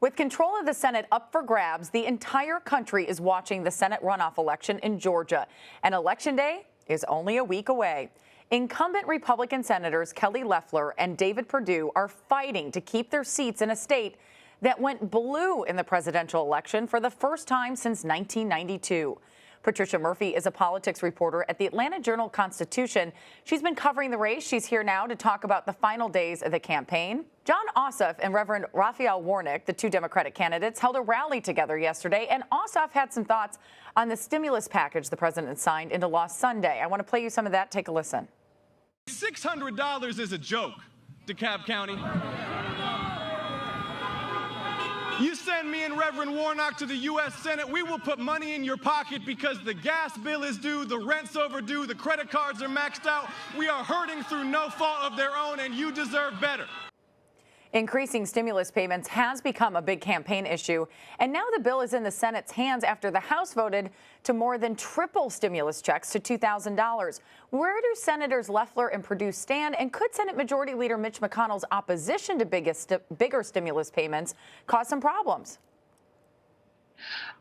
With control of the Senate up for grabs, the entire country is watching the Senate runoff election in Georgia, and Election Day is only a week away. Incumbent Republican Senators Kelly Loeffler and David Perdue are fighting to keep their seats in a state that went blue in the presidential election for the first time since 1992. Patricia Murphy is a politics reporter at the Atlanta Journal-Constitution. She's been covering the race. She's here now to talk about the final days of the campaign. Jon Ossoff and Reverend Raphael Warnock, the two Democratic candidates, held a rally together yesterday, and Ossoff had some thoughts on the stimulus package the president signed into law Sunday. I want to play you some of that. Take a listen. $600 is a joke, DeKalb County. You send me and Reverend Warnock to the U.S. Senate, we will put money in your pocket because the gas bill is due, the rent's overdue, the credit cards are maxed out. We are hurting through no fault of their own, and you deserve better. Increasing stimulus payments has become a big campaign issue, and now the bill is in the Senate's hands after the House voted to more than triple stimulus checks to $2,000. Where do Senators Loeffler and Perdue stand, and could Senate Majority Leader Mitch McConnell's opposition to bigger stimulus payments cause some problems?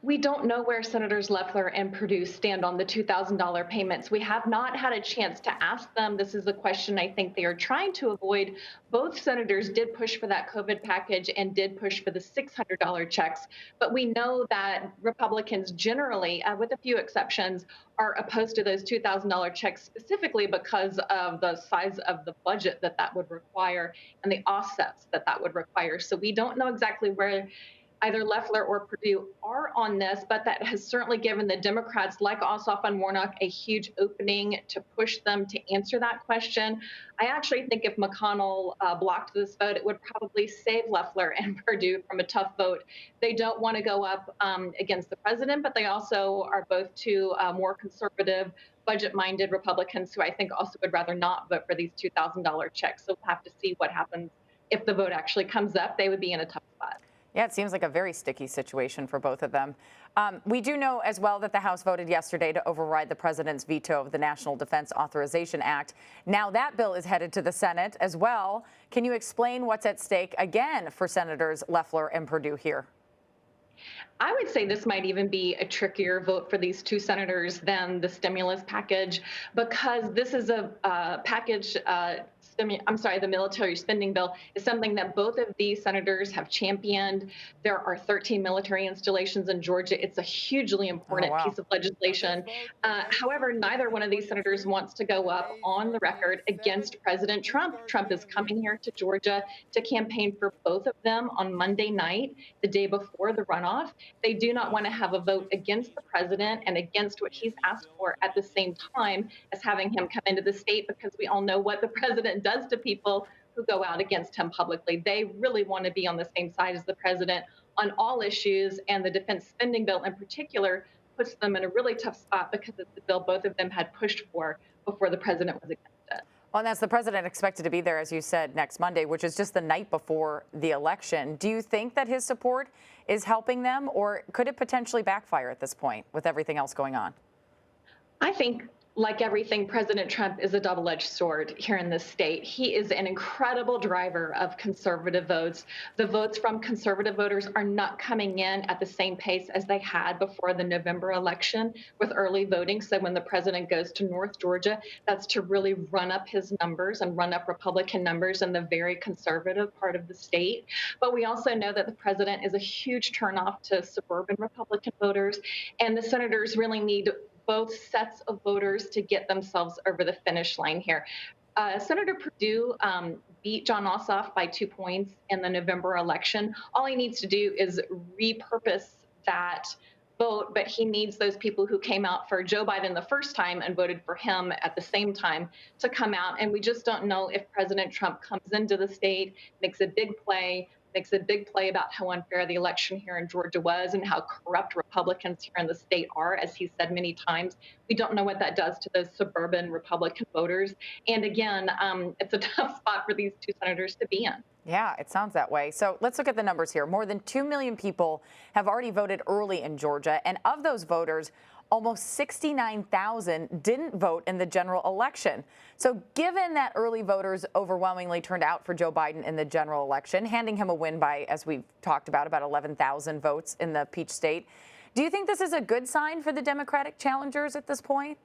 We don't know where Senators Loeffler and Perdue stand on the $2,000 payments. We have not had a chance to ask them. This is a question I think they are trying to avoid. Both senators did push for that COVID package and did push for the $600 checks. But we know that Republicans generally, with a few exceptions, are opposed to those $2,000 checks specifically because of the size of the budget that would require and the offsets that would require. So we don't know exactly where either Loeffler or Perdue are on this, but that has certainly given the Democrats like Ossoff and Warnock a huge opening to push them to answer that question. I actually think if McConnell blocked this vote, it would probably save Loeffler and Perdue from a tough vote. They don't want to go up against the president, but they also are both two more conservative, budget-minded Republicans who I think also would rather not vote for these $2,000 checks. So we'll have to see what happens if the vote actually comes up. They would be in a tough spot. Yeah, it seems like a very sticky situation for both of them. We do know as well that the House voted yesterday to override the president's veto of the National Defense Authorization Act. Now that bill is headed to the Senate as well. Can you explain what's at stake again for Senators Loeffler and Perdue here? I would say this might even be a trickier vote for these two senators than the stimulus package, because this is a package. The military spending bill is something that both of these senators have championed. There are 13 military installations in Georgia. It's a hugely important piece of legislation. However, neither one of these senators wants to go up on the record against President Trump. Trump is coming here to Georgia to campaign for both of them on Monday night, the day before the runoff. They do not want to have a vote against the president and against what he's asked for at the same time as having him come into the state, because we all know what the president does to people who go out against him publicly. They really want to be on the same side as the president on all issues, and the defense spending bill in particular puts them in a really tough spot because it's the bill both of them had pushed for before the president was against it. Well, and that's the president expected to be there, as you said, next Monday, which is just the night before the election. Do you think that his support is helping them, or could it potentially backfire at this point with everything else going on? I think, like everything, President Trump is a double-edged sword here in this state. He is an incredible driver of conservative votes. The votes from conservative voters are not coming in at the same pace as they had before the November election with early voting. So when the president goes to North Georgia, that's to really run up his numbers and run up Republican numbers in the very conservative part of the state. But we also know that the president is a huge turnoff to suburban Republican voters, and the senators really need both sets of voters to get themselves over the finish line here. Senator Perdue beat Jon Ossoff by 2 points in the November election. All he needs to do is repurpose that vote, but he needs those people who came out for Joe Biden the first time and voted for him at the same time to come out. And we just don't know if President Trump comes into the state, makes a big play about how unfair the election here in Georgia was and how corrupt Republicans here in the state are, as he said many times. We don't know what that does to those suburban Republican voters. And again, it's a tough spot for these two senators to be in. Yeah, it sounds that way. So let's look at the numbers here. More than 2 million people have already voted early in Georgia. And of those voters, almost 69,000 didn't vote in the general election. So given that early voters overwhelmingly turned out for Joe Biden in the general election, handing him a win by, as we've talked about 11,000 votes in the Peach State, do you think this is a good sign for the Democratic challengers at this point?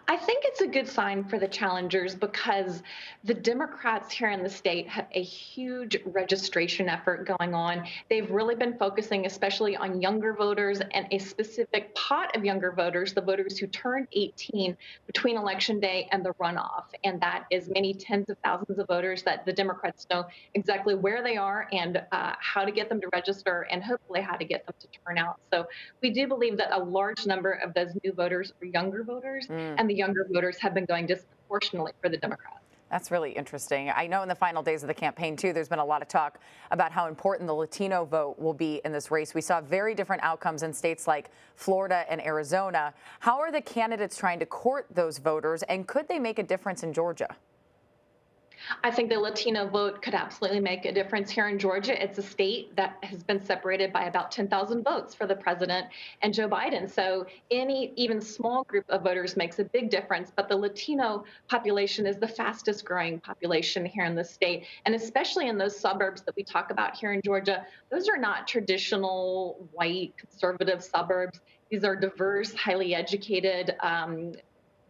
I think it's a good sign for the challengers because the Democrats here in the state have a huge registration effort going on. They've really been focusing especially on younger voters and a specific pot of younger voters, the voters who turned 18 between Election Day and the runoff. And that is many tens of thousands of voters that the Democrats know exactly where they are and how to get them to register and hopefully how to get them to turn out. So we do believe that a large number of those new voters are younger voters. And the younger voters have been going disproportionately for the Democrats. That's really interesting. I know in the final days of the campaign, too, there's been a lot of talk about how important the Latino vote will be in this race. We saw very different outcomes in states like Florida and Arizona. How are the candidates trying to court those voters, and could they make a difference in Georgia? I think the Latino vote could absolutely make a difference here in Georgia. It's a state that has been separated by about 10,000 votes for the president and Joe Biden. So any even small group of voters makes a big difference. But the Latino population is the fastest growing population here in the state. And especially in those suburbs that we talk about here in Georgia, those are not traditional white conservative suburbs. These are diverse, highly educated,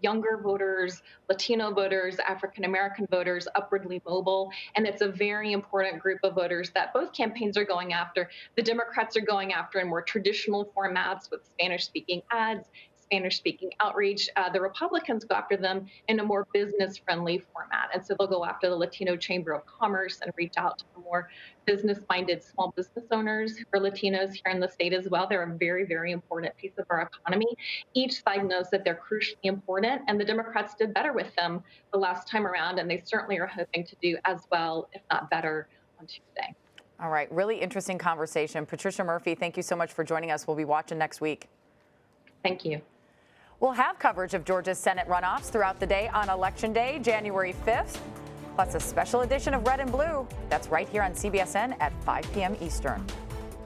younger voters, Latino voters, African-American voters, upwardly mobile. And it's a very important group of voters that both campaigns are going after. The Democrats are going after in more traditional formats with Spanish-speaking ads, Spanish-speaking outreach. The Republicans go after them in a more business-friendly format. And so they'll go after the Latino Chamber of Commerce and reach out to the more business-minded small business owners who are Latinos here in the state as well. They're a very, very important piece of our economy. Each side knows that they're crucially important, and the Democrats did better with them the last time around, and they certainly are hoping to do as well, if not better, on Tuesday. All right, really interesting conversation. Patricia Murphy, thank you so much for joining us. We'll be watching next week. Thank you. We'll have coverage of Georgia's Senate runoffs throughout the day on Election Day, January 5th, plus a special edition of Red and Blue. That's right here on CBSN at 5 p.m. Eastern.